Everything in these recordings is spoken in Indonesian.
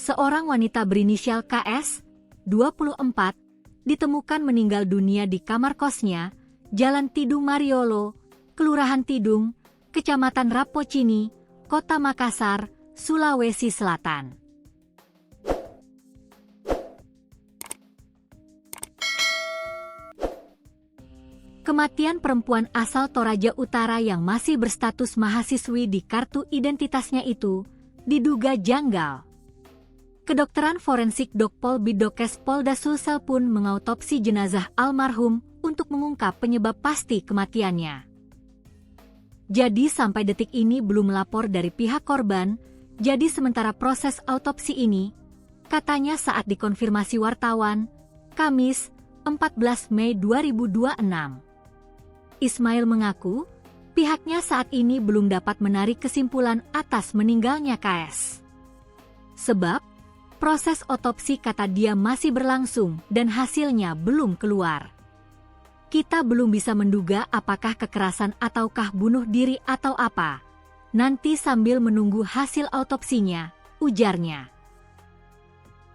Seorang wanita berinisial KS, 24, ditemukan meninggal dunia di kamar kosnya, Jalan Tidung Mariolo, Kelurahan Tidung, Kecamatan Rapocini, Kota Makassar, Sulawesi Selatan. Kematian perempuan asal Toraja Utara yang masih berstatus mahasiswi di kartu identitasnya itu diduga janggal. Kedokteran forensik Dokpol Bidokes Polda Sulsel pun mengautopsi jenazah almarhum untuk mengungkap penyebab pasti kematiannya. Jadi sampai detik ini belum melapor dari pihak korban, jadi sementara proses autopsi ini, katanya saat dikonfirmasi wartawan, Kamis, 14 Mei 2026. Ismail mengaku, pihaknya saat ini belum dapat menarik kesimpulan atas meninggalnya KS. Sebab, proses otopsi kata dia masih berlangsung dan hasilnya belum keluar. Kita belum bisa menduga apakah kekerasan ataukah bunuh diri atau apa. Nanti sambil menunggu hasil autopsinya, ujarnya.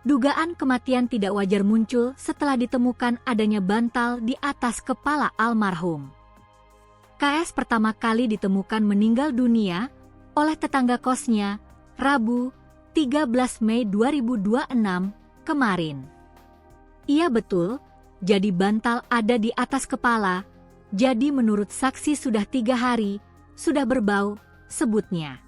Dugaan kematian tidak wajar muncul setelah ditemukan adanya bantal di atas kepala almarhum. KS pertama kali ditemukan meninggal dunia oleh tetangga kosnya, Rabu, 13 Mei 2026, kemarin. Iya betul, jadi bantal ada di atas kepala, jadi menurut saksi sudah 3 hari, sudah berbau, sebutnya.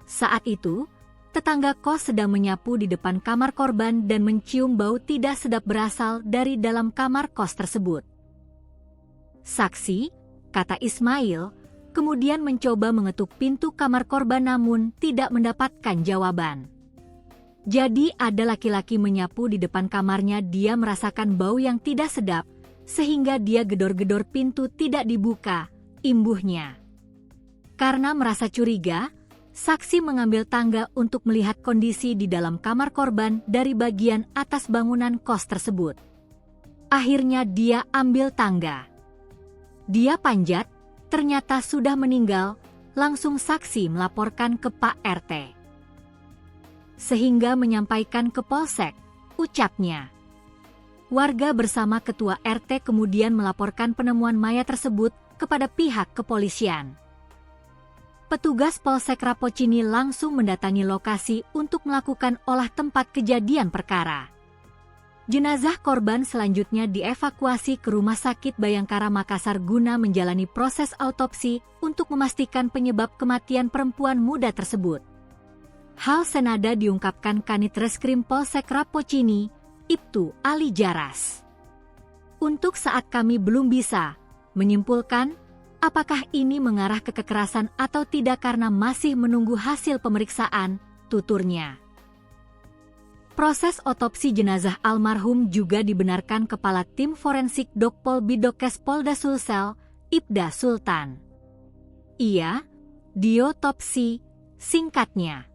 Saat itu, tetangga kos sedang menyapu di depan kamar korban dan mencium bau tidak sedap berasal dari dalam kamar kos tersebut. Saksi, kata Ismail, kemudian mencoba mengetuk pintu kamar korban namun tidak mendapatkan jawaban. Jadi ada laki-laki menyapu di depan kamarnya, dia merasakan bau yang tidak sedap, sehingga dia gedor-gedor pintu tidak dibuka, imbuhnya. Karena merasa curiga, saksi mengambil tangga untuk melihat kondisi di dalam kamar korban dari bagian atas bangunan kos tersebut. Akhirnya dia ambil tangga. Dia panjat, ternyata sudah meninggal, langsung saksi melaporkan ke Pak RT. Sehingga menyampaikan ke Polsek, ucapnya. Warga bersama Ketua RT kemudian melaporkan penemuan mayat tersebut kepada pihak kepolisian. Petugas Polsek Rapocini langsung mendatangi lokasi untuk melakukan olah tempat kejadian perkara. Jenazah korban selanjutnya dievakuasi ke Rumah Sakit Bayangkara Makassar guna menjalani proses autopsi untuk memastikan penyebab kematian perempuan muda tersebut. Hal senada diungkapkan Kanit Reskrim Polsek Rapocini, Ibtu Ali Jaras. Untuk saat kami belum bisa menyimpulkan apakah ini mengarah ke kekerasan atau tidak karena masih menunggu hasil pemeriksaan, tuturnya. Proses otopsi jenazah almarhum juga dibenarkan Kepala Tim Forensik Dokpol Bidokes Polda Sulsel, Ibda Sultan. Ia, diotopsi, singkatnya.